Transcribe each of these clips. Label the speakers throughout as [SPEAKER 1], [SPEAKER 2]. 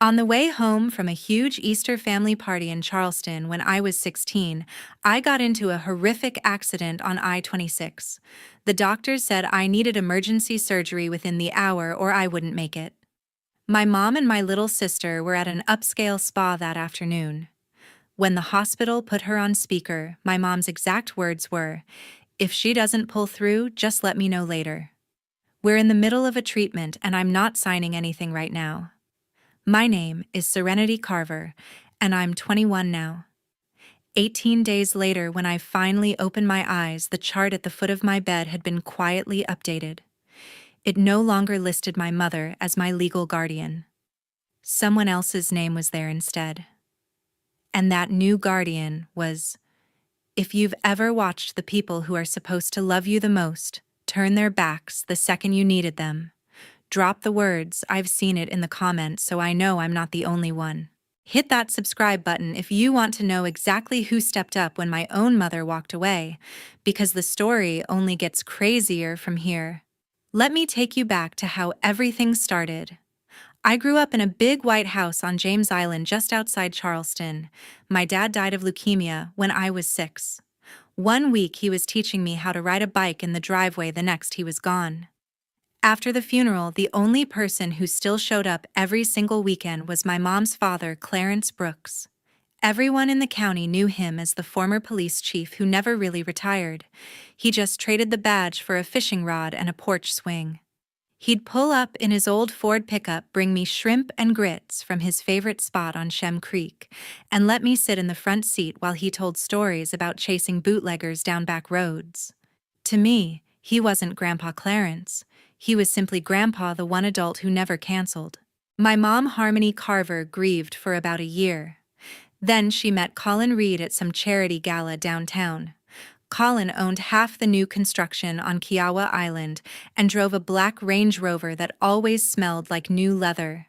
[SPEAKER 1] On the way home from a huge Easter family party in Charleston when I was 16, I got into a horrific accident on I-26. The doctors said I needed emergency surgery within the hour or I wouldn't make it. My mom and my little sister were at an upscale spa that afternoon. When the hospital put her on speaker, my mom's exact words were, "If she doesn't pull through, just let me know later. We're in the middle of a treatment and I'm not signing anything right now." My name is Serenity Carver, and I'm 21 now. 18 days later, when I finally opened my eyes, the chart at the foot of my bed had been quietly updated. It no longer listed my mother as my legal guardian. Someone else's name was there instead. And that new guardian was, if you've ever watched the people who are supposed to love you the most turn their backs the second you needed them, drop the words, "I've seen it" in the comments so I know I'm not the only one. Hit that subscribe button if you want to know exactly who stepped up when my own mother walked away, because the story only gets crazier from here. Let me take you back to how everything started. I grew up in a big white house on James Island just outside Charleston. My dad died of leukemia when I was 6. One week he was teaching me how to ride a bike in the driveway, the next he was gone. After the funeral, the only person who still showed up every single weekend was my mom's father, Clarence Brooks. Everyone in the county knew him as the former police chief who never really retired. He just traded the badge for a fishing rod and a porch swing. He'd pull up in his old Ford pickup, bring me shrimp and grits from his favorite spot on Shem Creek, and let me sit in the front seat while he told stories about chasing bootleggers down back roads. To me, he wasn't Grandpa Clarence. He was simply Grandpa, the one adult who never canceled. My mom, Harmony Carver, grieved for about a year. Then she met Colin Reed at some charity gala downtown. Colin owned half the new construction on Kiowa Island and drove a black Range Rover that always smelled like new leather.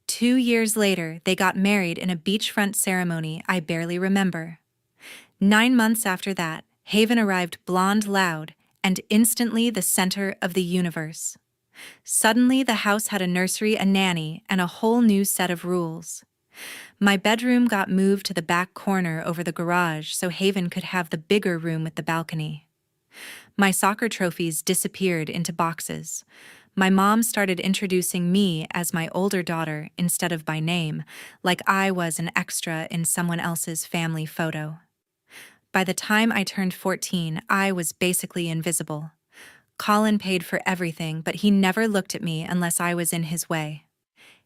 [SPEAKER 1] 2 years later, they got married in a beachfront ceremony I barely remember. 9 months after that, Haven arrived blonde, loud, and instantly the center of the universe. Suddenly, the house had a nursery, a nanny, and a whole new set of rules. My bedroom got moved to the back corner over the garage so Haven could have the bigger room with the balcony. My soccer trophies disappeared into boxes. My mom started introducing me as my older daughter instead of by name, like I was an extra in someone else's family photo. By the time I turned 14, I was basically invisible. Colin paid for everything, but he never looked at me unless I was in his way.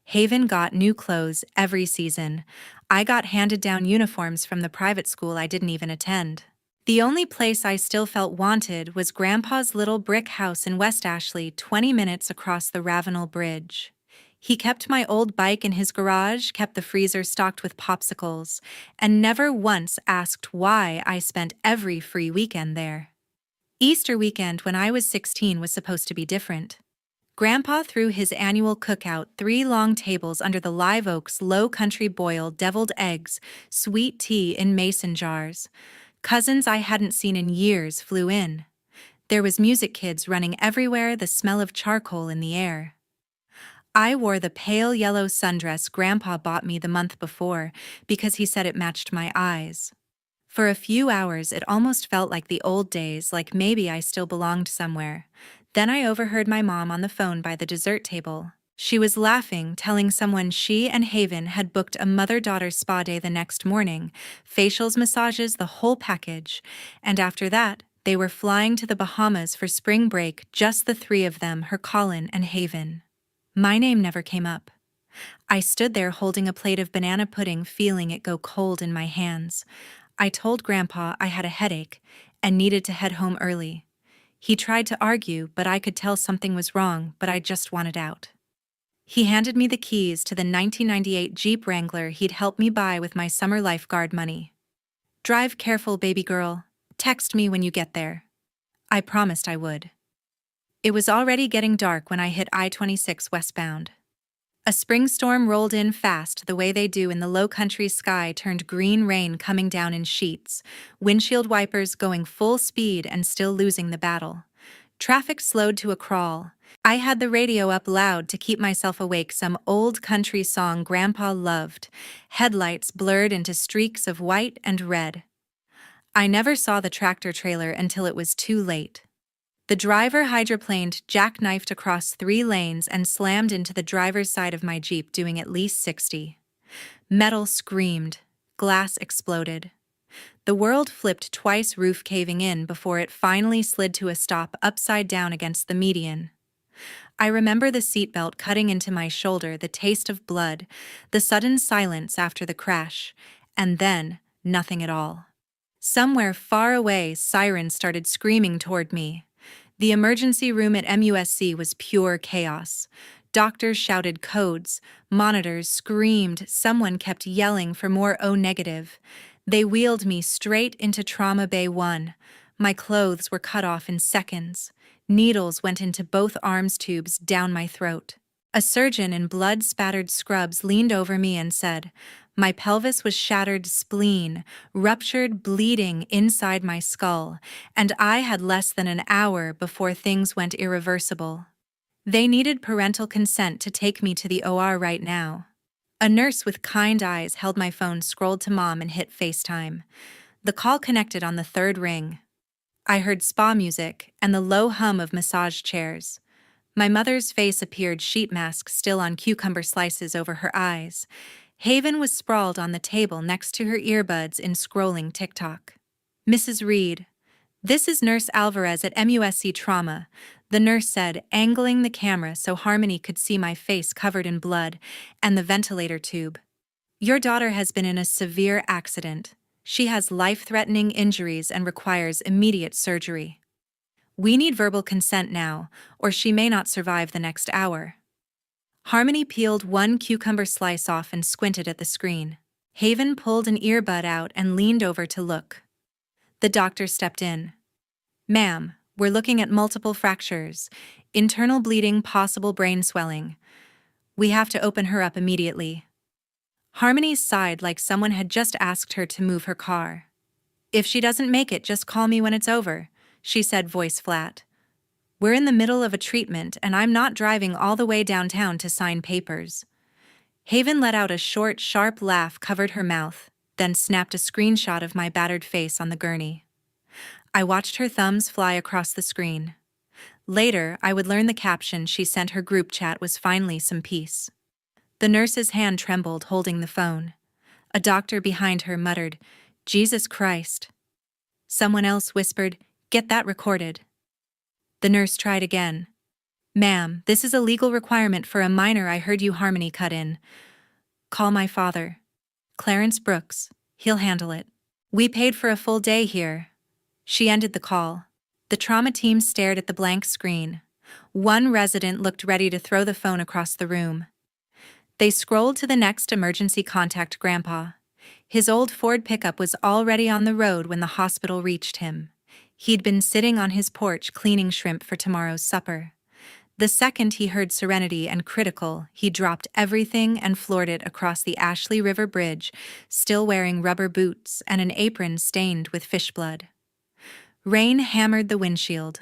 [SPEAKER 1] Haven got new clothes every season. I got handed down uniforms from the private school I didn't even attend. The only place I still felt wanted was Grandpa's little brick house in West Ashley, 20 minutes across the Ravenel Bridge. He kept my old bike in his garage, kept the freezer stocked with popsicles, and never once asked why I spent every free weekend there. Easter weekend when I was 16 was supposed to be different. Grandpa threw his annual cookout, 3 long tables under the live oaks, low country boil, deviled eggs, sweet tea in mason jars. Cousins I hadn't seen in years flew in. There was music kids running everywhere, the smell of charcoal in the air. I wore the pale yellow sundress Grandpa bought me the month before because he said it matched my eyes. For a few hours it almost felt like the old days, like maybe I still belonged somewhere. Then I overheard my mom on the phone by the dessert table. She was laughing, telling someone she and Haven had booked a mother-daughter spa day the next morning, facials, massages, the whole package. And after that, they were flying to the Bahamas for spring break, just the 3 of them, her Colin and Haven. My name never came up. I stood there holding a plate of banana pudding, feeling it go cold in my hands. I told Grandpa I had a headache and needed to head home early. He tried to argue, but I could tell something was wrong, but I just wanted out. He handed me the keys to the 1998 Jeep Wrangler he'd helped me buy with my summer lifeguard money. "Drive careful, baby girl. Text me when you get there." I promised I would. It was already getting dark when I hit I-26 westbound. A spring storm rolled in fast, the way they do in the low country. Sky turned green, rain coming down in sheets, windshield wipers going full speed and still losing the battle. Traffic slowed to a crawl. I had the radio up loud to keep myself awake, some old country song Grandpa loved, headlights blurred into streaks of white and red. I never saw the tractor trailer until it was too late. The driver hydroplaned, jackknifed across 3 lanes, and slammed into the driver's side of my Jeep, doing at least 60. Metal screamed. Glass exploded. The world flipped twice, roof caving in before it finally slid to a stop upside down against the median. I remember the seatbelt cutting into my shoulder, the taste of blood, the sudden silence after the crash, and then nothing at all. Somewhere far away, sirens started screaming toward me. The emergency room at MUSC was pure chaos. Doctors shouted codes, monitors screamed, someone kept yelling for more O negative. They wheeled me straight into Trauma Bay 1. My clothes were cut off in seconds. Needles went into both arms, tubes down my throat. A surgeon in blood-spattered scrubs leaned over me and said, my pelvis was shattered, spleen, ruptured, bleeding inside my skull, and I had less than an hour before things went irreversible. They needed parental consent to take me to the OR right now. A nurse with kind eyes held my phone, scrolled to Mom, and hit FaceTime. The call connected on the third ring. I heard spa music and the low hum of massage chairs. My mother's face appeared, sheet mask still on, cucumber slices over her eyes. Haven was sprawled on the table next to her earbuds in scrolling TikTok. Mrs. Reed, this is Nurse Alvarez at MUSC Trauma, the nurse said, angling the camera so Harmony could see my face covered in blood and the ventilator tube. Your daughter has been in a severe accident. She has life-threatening injuries and requires immediate surgery. We need verbal consent now, or she may not survive the next hour. Harmony peeled one cucumber slice off and squinted at the screen. Haven pulled an earbud out and leaned over to look. The doctor stepped in. Ma'am, we're looking at multiple fractures, internal bleeding, possible brain swelling. We have to open her up immediately. Harmony sighed like someone had just asked her to move her car. If she doesn't make it, just call me when it's over, she said, voice flat. We're in the middle of a treatment, and I'm not driving all the way downtown to sign papers. Haven let out a short, sharp laugh, covered her mouth, then snapped a screenshot of my battered face on the gurney. I watched her thumbs fly across the screen. Later, I would learn the caption she sent her group chat was finally some peace. The nurse's hand trembled, holding the phone. A doctor behind her muttered, Jesus Christ. Someone else whispered, get that recorded. The nurse tried again. Ma'am, this is a legal requirement for a minor. I heard you, Harmony cut in. Call my father. Clarence Brooks. He'll handle it. We paid for a full day here. She ended the call. The trauma team stared at the blank screen. One resident looked ready to throw the phone across the room. They scrolled to the next emergency contact, Grandpa. His old Ford pickup was already on the road when the hospital reached him. He'd been sitting on his porch cleaning shrimp for tomorrow's supper. The second he heard Serenity and Critical, he dropped everything and floored it across the Ashley River Bridge, still wearing rubber boots and an apron stained with fish blood. Rain hammered the windshield.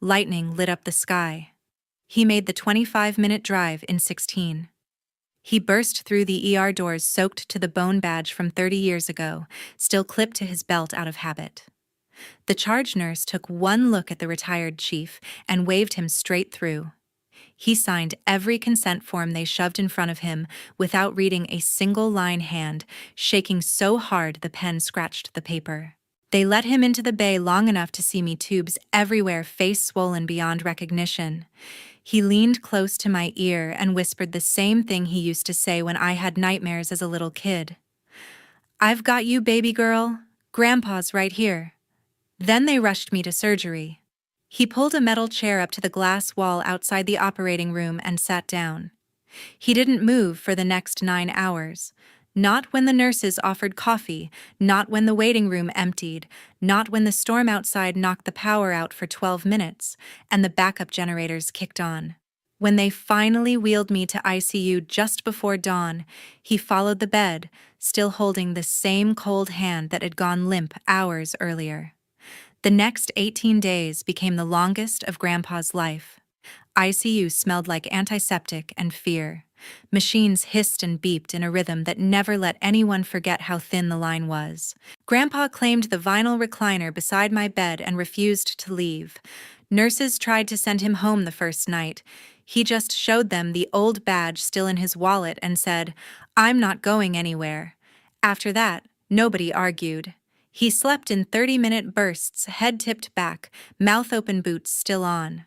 [SPEAKER 1] Lightning lit up the sky. He made the 25-minute drive in 16. He burst through the ER doors, soaked to the bone, badge from 30 years ago, still clipped to his belt out of habit. The charge nurse took one look at the retired chief and waved him straight through. He signed every consent form they shoved in front of him without reading a single line, hand shaking so hard the pen scratched the paper. They let him into the bay long enough to see me, tubes everywhere, face swollen beyond recognition. He leaned close to my ear and whispered the same thing he used to say when I had nightmares as a little kid. I've got you, baby girl. Grandpa's right here. Then they rushed me to surgery. He pulled a metal chair up to the glass wall outside the operating room and sat down. He didn't move for the next 9 hours. Not when the nurses offered coffee, not when the waiting room emptied, not when the storm outside knocked the power out for 12 minutes and the backup generators kicked on. When they finally wheeled me to ICU just before dawn, he followed the bed, still holding the same cold hand that had gone limp hours earlier. The next 18 days became the longest of Grandpa's life. ICU smelled like antiseptic and fear. Machines hissed and beeped in a rhythm that never let anyone forget how thin the line was. Grandpa claimed the vinyl recliner beside my bed and refused to leave. Nurses tried to send him home the first night. He just showed them the old badge still in his wallet and said, "I'm not going anywhere." After that, nobody argued. He slept in 30-minute bursts, head tipped back, mouth open, boots still on.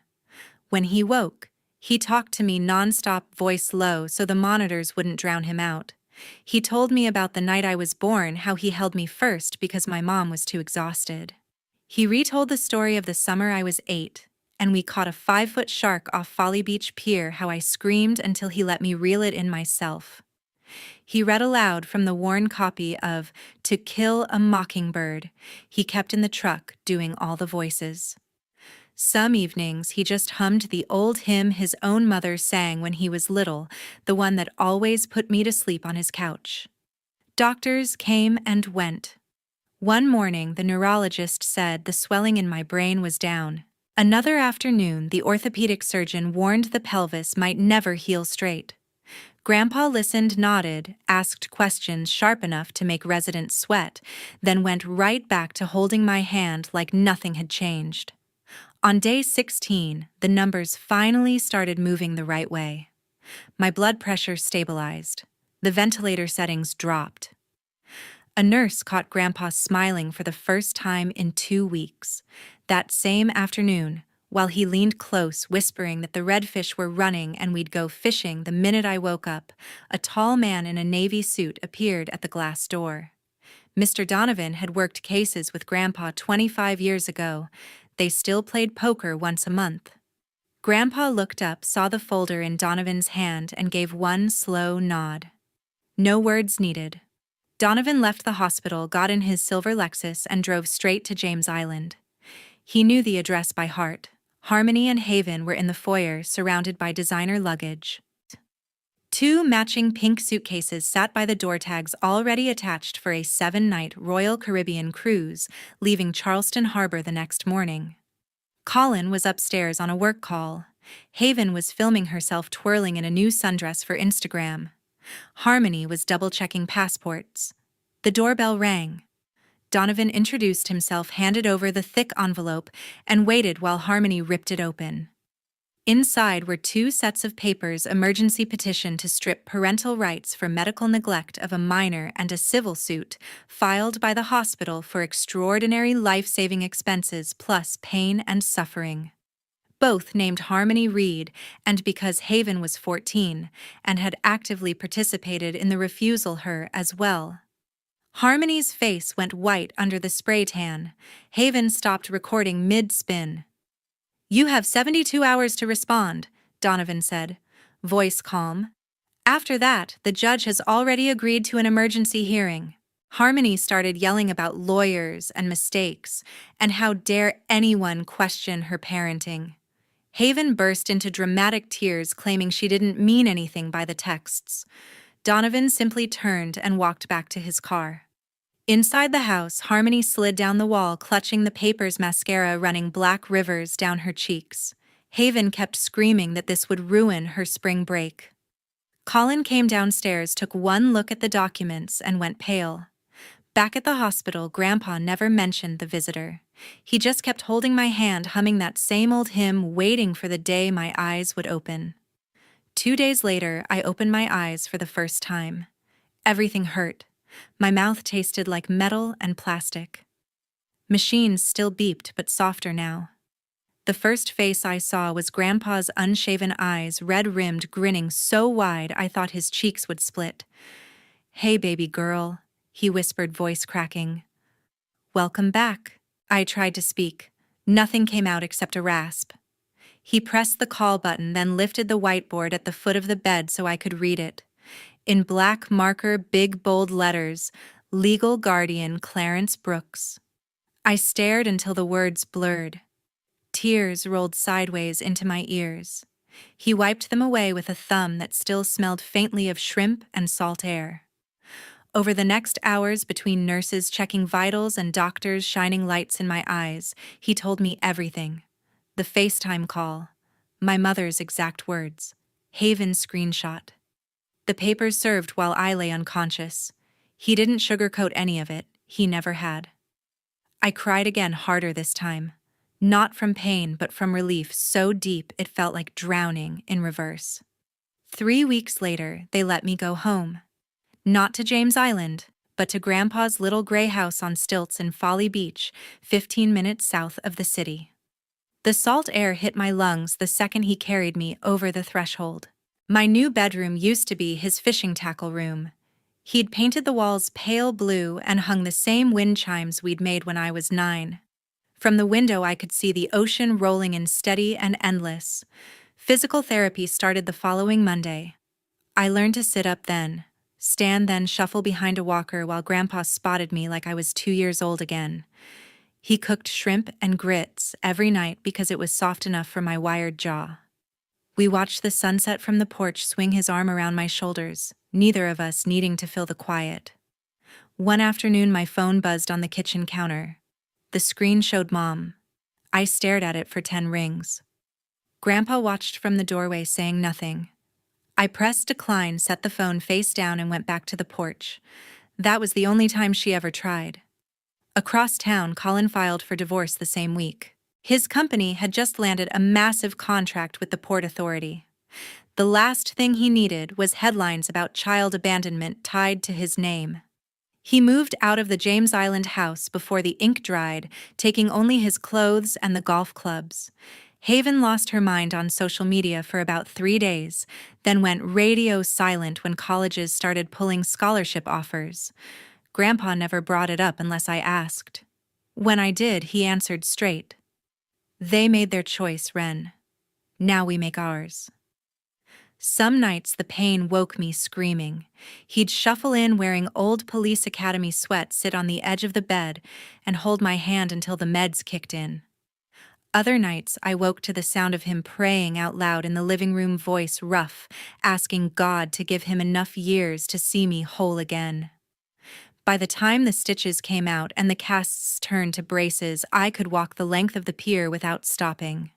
[SPEAKER 1] When he woke, he talked to me nonstop, voice low, so the monitors wouldn't drown him out. He told me about the night I was born, how he held me first because my mom was too exhausted. He retold the story of the summer I was 8, and we caught a 5-foot shark off Folly Beach Pier, how I screamed until he let me reel it in myself. He read aloud from the worn copy of To Kill a Mockingbird he kept in the truck, doing all the voices. Some evenings he just hummed the old hymn his own mother sang when he was little, the one that always put me to sleep on his couch. Doctors came and went. One morning the neurologist said the swelling in my brain was down. Another afternoon the orthopedic surgeon warned the pelvis might never heal straight. Grandpa listened, nodded, asked questions sharp enough to make residents sweat, then went right back to holding my hand like nothing had changed. On day 16, the numbers finally started moving the right way. My blood pressure stabilized. The ventilator settings dropped. A nurse caught Grandpa smiling for the first time in 2 weeks. That same afternoon, while he leaned close, whispering that the redfish were running and we'd go fishing the minute I woke up, a tall man in a navy suit appeared at the glass door. Mr. Donovan had worked cases with Grandpa 25 years ago. They still played poker once a month. Grandpa looked up, saw the folder in Donovan's hand, and gave one slow nod. No words needed. Donovan left the hospital, got in his silver Lexus, and drove straight to James Island. He knew the address by heart. Harmony and Haven were in the foyer, surrounded by designer luggage. 2 matching pink suitcases sat by the door, tags already attached for a 7-night Royal Caribbean cruise, leaving Charleston Harbor the next morning. Colin was upstairs on a work call. Haven was filming herself twirling in a new sundress for Instagram. Harmony was double-checking passports. The doorbell rang. Donovan introduced himself, handed over the thick envelope, and waited while Harmony ripped it open. Inside were 2 sets of papers: emergency petition to strip parental rights for medical neglect of a minor and a civil suit filed by the hospital for extraordinary life-saving expenses plus pain and suffering. Both named Harmony Reed, and because Haven was 14 and had actively participated in the refusal, her as well. Harmony's face went white under the spray tan. Haven stopped recording mid-spin. "You have 72 hours to respond," Donovan said, voice calm. "After that, the judge has already agreed to an emergency hearing." Harmony started yelling about lawyers and mistakes, and how dare anyone question her parenting. Haven burst into dramatic tears, claiming she didn't mean anything by the texts. Donovan simply turned and walked back to his car. Inside the house, Harmony slid down the wall, clutching the papers, mascara running black rivers down her cheeks. Haven kept screaming that this would ruin her spring break. Colin came downstairs, took one look at the documents, and went pale. Back at the hospital, Grandpa never mentioned the visitor. He just kept holding my hand, humming that same old hymn, waiting for the day my eyes would open. 2 days later, I opened my eyes for the first time. Everything hurt. My mouth tasted like metal and plastic. Machines still beeped, but softer now. The first face I saw was Grandpa's unshaven eyes, red-rimmed, grinning so wide I thought his cheeks would split. "Hey, baby girl," he whispered, voice cracking. "Welcome back." I tried to speak. Nothing came out except a rasp. He pressed the call button, then lifted the whiteboard at the foot of the bed so I could read it. In black marker, big bold letters, "Legal Guardian Clarence Brooks." I stared until the words blurred. Tears rolled sideways into my ears. He wiped them away with a thumb that still smelled faintly of shrimp and salt air. Over the next hours, between nurses checking vitals and doctors shining lights in my eyes, he told me everything. The FaceTime call, My mother's exact words. Haven screenshot. The papers served while I lay unconscious. He didn't sugarcoat any of it, he never had. I cried again, harder this time. Not from pain, but from relief so deep it felt like drowning in reverse. 3 weeks later, they let me go home. Not to James Island, but to Grandpa's little gray house on stilts in Folly Beach, 15 minutes south of the city. The salt air hit my lungs the second he carried me over the threshold. My new bedroom used to be his fishing tackle room. He'd painted the walls pale blue and hung the same wind chimes we'd made when I was 9. From the window I could see the ocean rolling in steady and endless. Physical therapy started the following Monday. I learned to sit up then, stand then shuffle behind a walker while Grandpa spotted me like I was 2 years old again. He cooked shrimp and grits every night because it was soft enough for my wired jaw. We watched the sunset from the porch swing his arm around my shoulders, neither of us needing to fill the quiet. One afternoon my phone buzzed on the kitchen counter. The screen showed Mom. I stared at it for 10 rings. Grandpa watched from the doorway saying nothing. I pressed decline, set the phone face down and went back to the porch. That was the only time she ever tried. Across town, Colin filed for divorce the same week. His company had just landed a massive contract with the Port Authority. The last thing he needed was headlines about child abandonment tied to his name. He moved out of the James Island house before the ink dried, taking only his clothes and the golf clubs. Haven lost her mind on social media for about 3 days, then went radio silent when colleges started pulling scholarship offers. Grandpa never brought it up unless I asked. When I did, he answered straight. They made their choice, Ren. Now we make ours. Some nights the pain woke me screaming. He'd shuffle in wearing old police academy sweats, sit on the edge of the bed, and hold my hand until the meds kicked in. Other nights I woke to the sound of him praying out loud in the living room, voice rough, asking God to give him enough years to see me whole again. By the time the stitches came out and the casts turned to braces, I could walk the length of the pier without stopping.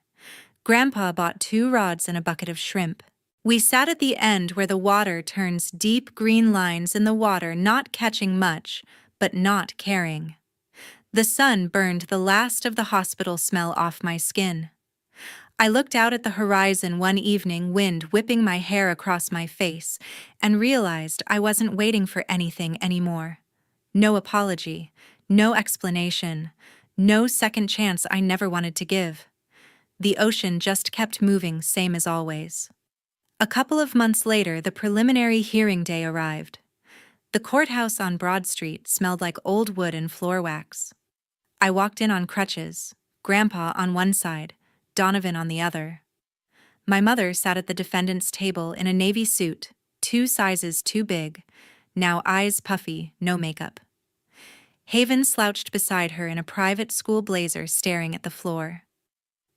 [SPEAKER 1] Grandpa bought 2 rods and a bucket of shrimp. We sat at the end where the water turns deep green lines in the water, not catching much, but not caring. The sun burned the last of the hospital smell off my skin. I looked out at the horizon one evening, wind whipping my hair across my face, and realized I wasn't waiting for anything anymore. No apology, no explanation, no second chance I never wanted to give. The ocean just kept moving, same as always. A couple of months later, the preliminary hearing day arrived. The courthouse on Broad Street smelled like old wood and floor wax. I walked in on crutches, Grandpa on one side, Donovan on the other. My mother sat at the defendant's table in a navy suit, 2 sizes too big, now eyes puffy, no makeup. Haven slouched beside her in a private school blazer, staring at the floor.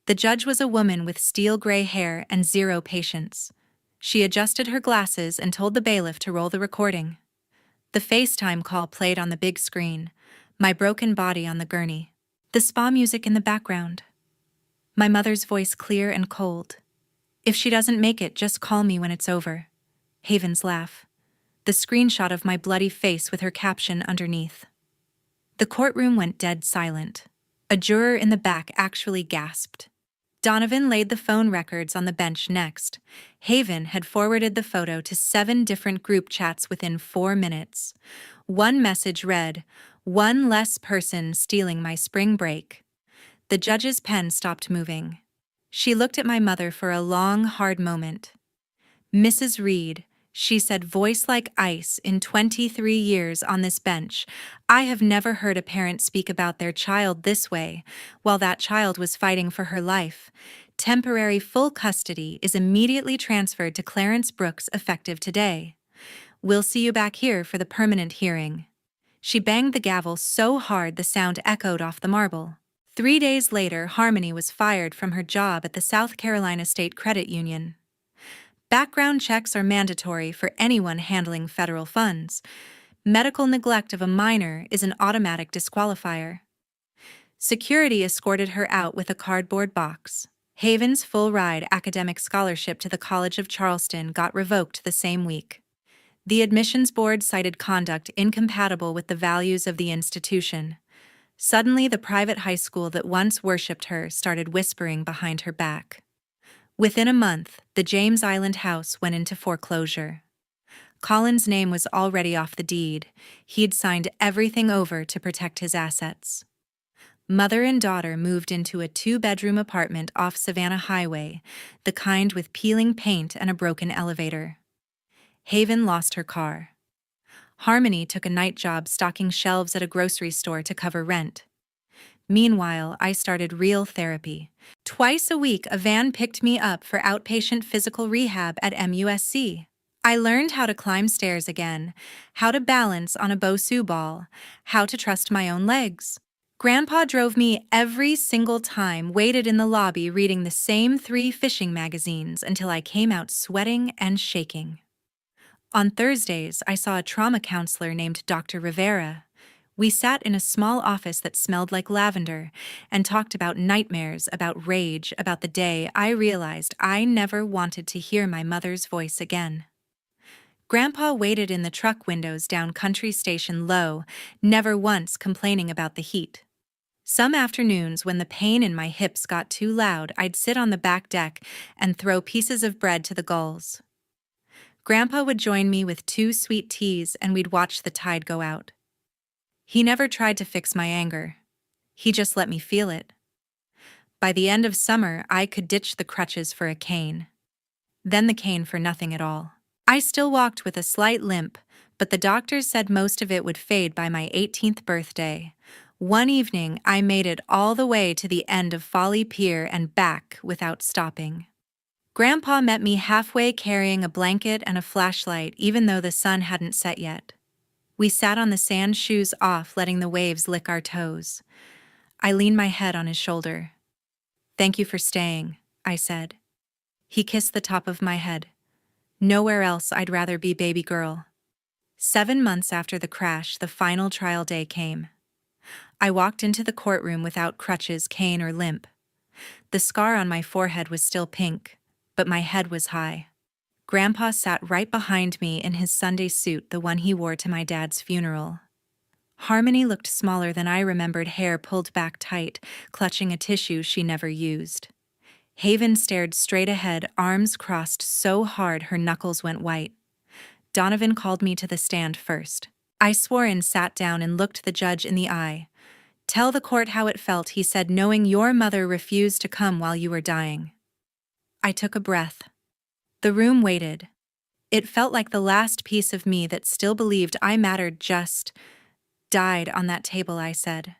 [SPEAKER 1] The judge was a woman with steel gray hair and 0 patience. She adjusted her glasses and told the bailiff to roll the recording. The FaceTime call played on the big screen, my broken body on the gurney, the spa music in the background. My mother's voice clear and cold. If she doesn't make it, just call me when it's over. Haven's laugh. The screenshot of my bloody face with her caption underneath. The courtroom went dead silent. A juror in the back actually gasped. Donovan laid the phone records on the bench next. Haven had forwarded the photo to 7 different group chats within 4 minutes. One message read, "One less person stealing my spring break." The judge's pen stopped moving. She looked at my mother for a long, hard moment. "Mrs. Reed," she said, voice like ice, "in 23 years on this bench, I have never heard a parent speak about their child this way, while that child was fighting for her life. Temporary full custody is immediately transferred to Clarence Brooks effective today. We'll see you back here for the permanent hearing." She banged the gavel so hard the sound echoed off the marble. 3 days later, Harmony was fired from her job at the South Carolina State Credit Union. Background checks are mandatory for anyone handling federal funds. Medical neglect of a minor is an automatic disqualifier. Security escorted her out with a cardboard box. Haven's full-ride academic scholarship to the College of Charleston got revoked the same week. The admissions board cited conduct incompatible with the values of the institution. Suddenly, the private high school that once worshipped her started whispering behind her back. Within a month, the James Island house went into foreclosure. Colin's name was already off the deed. He'd signed everything over to protect his assets. Mother and daughter moved into a 2-bedroom apartment off Savannah Highway, the kind with peeling paint and a broken elevator. Haven lost her car. Harmony took a night job stocking shelves at a grocery store to cover rent. Meanwhile, I started real therapy. Twice a week, a van picked me up for outpatient physical rehab at MUSC. I learned how to climb stairs again, how to balance on a Bosu ball, how to trust my own legs. Grandpa drove me every single time, waited in the lobby reading the same 3 fishing magazines until I came out sweating and shaking. On Thursdays, I saw a trauma counselor named Dr. Rivera. We sat in a small office that smelled like lavender and talked about nightmares, about rage, about the day I realized I never wanted to hear my mother's voice again. Grandpa waited in the truck windows down Country Station low, never once complaining about the heat. Some afternoons, when the pain in my hips got too loud, I'd sit on the back deck and throw pieces of bread to the gulls. Grandpa would join me with 2 sweet teas and we'd watch the tide go out. He never tried to fix my anger. He just let me feel it. By the end of summer, I could ditch the crutches for a cane. Then the cane for nothing at all. I still walked with a slight limp, but the doctors said most of it would fade by my 18th birthday. One evening, I made it all the way to the end of Folly Pier and back without stopping. Grandpa met me halfway carrying a blanket and a flashlight, even though the sun hadn't set yet. We sat on the sand, shoes off, letting the waves lick our toes. I leaned my head on his shoulder. "Thank you for staying," I said. He kissed the top of my head. "Nowhere else I'd rather be, baby girl." 7 months after the crash, the final trial day came. I walked into the courtroom without crutches, cane, or limp. The scar on my forehead was still pink, but my head was high. Grandpa sat right behind me in his Sunday suit, the one he wore to my dad's funeral. Harmony looked smaller than I remembered, hair pulled back tight, clutching a tissue she never used. Haven stared straight ahead, arms crossed so hard her knuckles went white. Donovan called me to the stand first. I swore and sat down and looked the judge in the eye. "Tell the court how it felt," he said, "knowing your mother refused to come while you were dying." I took a breath. The room waited. It felt like the last piece of me that still believed I mattered just died on that table, I said.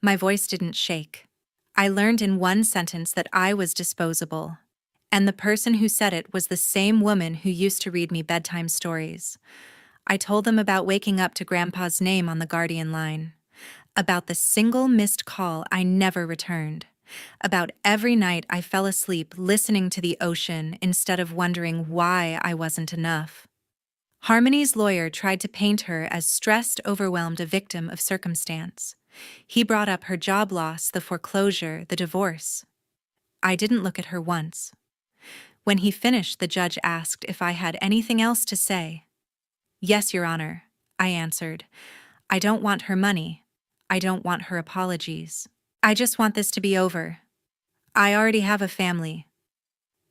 [SPEAKER 1] My voice didn't shake. I learned in one sentence that I was disposable. And the person who said it was the same woman who used to read me bedtime stories. I told them about waking up to Grandpa's name on the Guardian line. About the single missed call I never returned. About every night I fell asleep listening to the ocean instead of wondering why I wasn't enough. Harmony's lawyer tried to paint her as stressed, overwhelmed, a victim of circumstance. He brought up her job loss, the foreclosure, the divorce. I didn't look at her once. When he finished, the judge asked if I had anything else to say. "Yes, Your Honor," I answered. "I don't want her money. I don't want her apologies. I just want this to be over. I already have a family."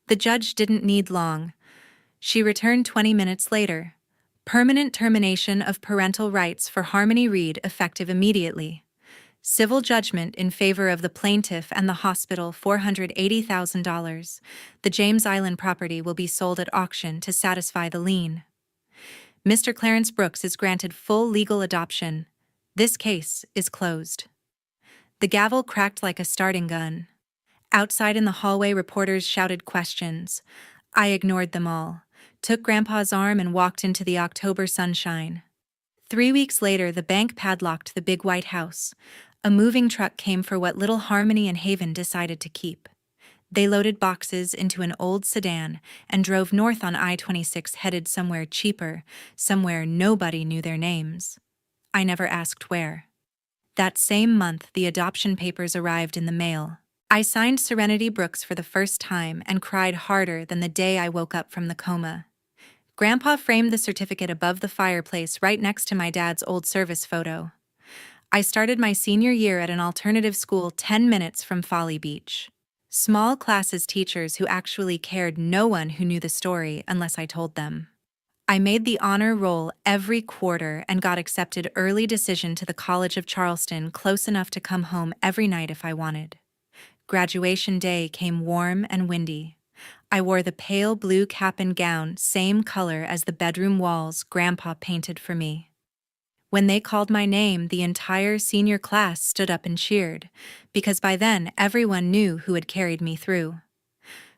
[SPEAKER 1] The judge didn't need long. She returned 20 minutes later. "Permanent termination of parental rights for Harmony Reed effective immediately. Civil judgment in favor of the plaintiff and the hospital, $480,000. The James Island property will be sold at auction to satisfy the lien. Mr. Clarence Brooks is granted full legal adoption. This case is closed." The gavel cracked like a starting gun. Outside in the hallway, reporters shouted questions. I ignored them all, took Grandpa's arm and walked into the October sunshine. 3 weeks later, the bank padlocked the big white house. A moving truck came for what little Harmony and Haven decided to keep. They loaded boxes into an old sedan and drove north on I-26, headed somewhere cheaper, somewhere nobody knew their names. I never asked where. That same month, the adoption papers arrived in the mail. I signed Serenity Brooks for the first time and cried harder than the day I woke up from the coma. Grandpa framed the certificate above the fireplace right next to my dad's old service photo. I started my senior year at an alternative school 10 minutes from Folly Beach. Small classes teachers who actually cared, no one who knew the story unless I told them. I made the honor roll every quarter and got accepted early decision to the College of Charleston, close enough to come home every night if I wanted. Graduation day came warm and windy. I wore the pale blue cap and gown, same color as the bedroom walls Grandpa painted for me. When they called my name, the entire senior class stood up and cheered, because by then everyone knew who had carried me through.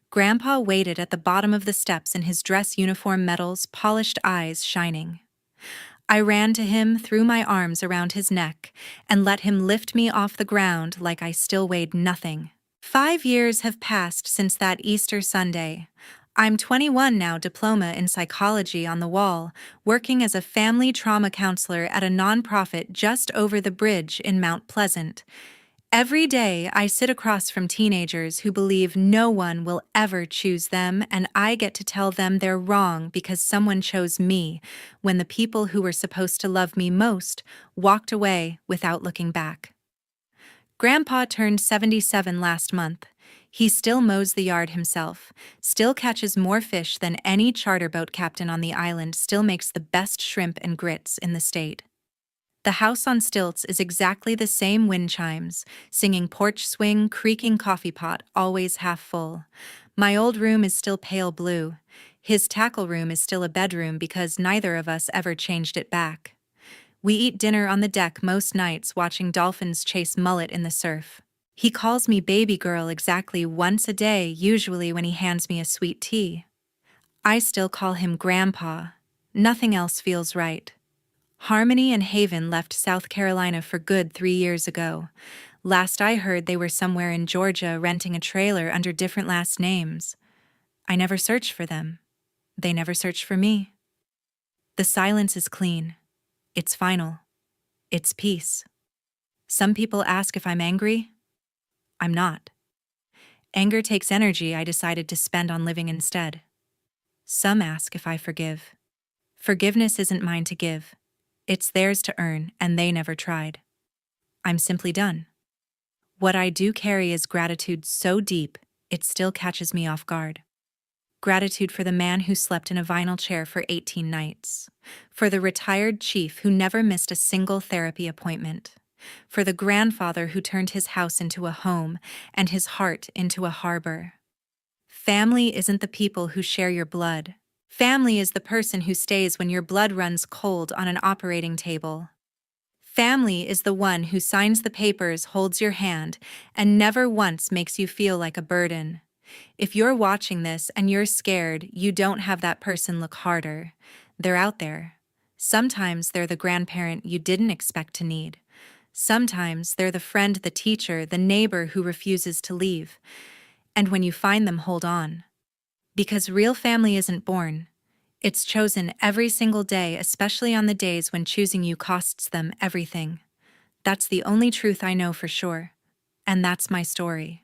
[SPEAKER 1] Grandpa waited at the bottom of the steps in his dress uniform, medals, polished eyes shining. I ran to him, threw my arms around his neck, and let him lift me off the ground like I still weighed nothing. 5 years have passed since that Easter Sunday. I'm 21 now, diploma in psychology on the wall, working as a family trauma counselor at a nonprofit just over the bridge in Mount Pleasant. Every day, I sit across from teenagers who believe no one will ever choose them, and I get to tell them they're wrong because someone chose me, when the people who were supposed to love me most walked away without looking back. Grandpa turned 77 last month. He still mows the yard himself, still catches more fish than any charter boat captain on the island, still makes the best shrimp and grits in the state. The house on stilts is exactly the same wind chimes, singing porch swing, creaking coffee pot, always half full. My old room is still pale blue. His tackle room is still a bedroom because neither of us ever changed it back. We eat dinner on the deck most nights, watching dolphins chase mullet in the surf. He calls me baby girl exactly once a day, usually when he hands me a sweet tea. I still call him Grandpa. Nothing else feels right. Harmony and Haven left South Carolina for good 3 years ago. Last I heard, they were somewhere in Georgia renting a trailer under different last names. I never searched for them. They never searched for me. The silence is clean. It's final. It's peace. Some people ask if I'm angry. I'm not. Anger takes energy I decided to spend on living instead. Some ask if I forgive. Forgiveness isn't mine to give. It's theirs to earn, and they never tried. I'm simply done. What I do carry is gratitude so deep, it still catches me off guard. Gratitude for the man who slept in a vinyl chair for 18 nights. For the retired chief who never missed a single therapy appointment. For the grandfather who turned his house into a home and his heart into a harbor. Family isn't the people who share your blood. Family is the person who stays when your blood runs cold on an operating table. Family is the one who signs the papers, holds your hand, and never once makes you feel like a burden. If you're watching this and you're scared, you don't have that person, look harder. They're out there. Sometimes they're the grandparent you didn't expect to need. Sometimes they're the friend, the teacher, the neighbor who refuses to leave. And when you find them, hold on. Because real family isn't born. It's chosen every single day, especially on the days when choosing you costs them everything. That's the only truth I know for sure. And that's my story.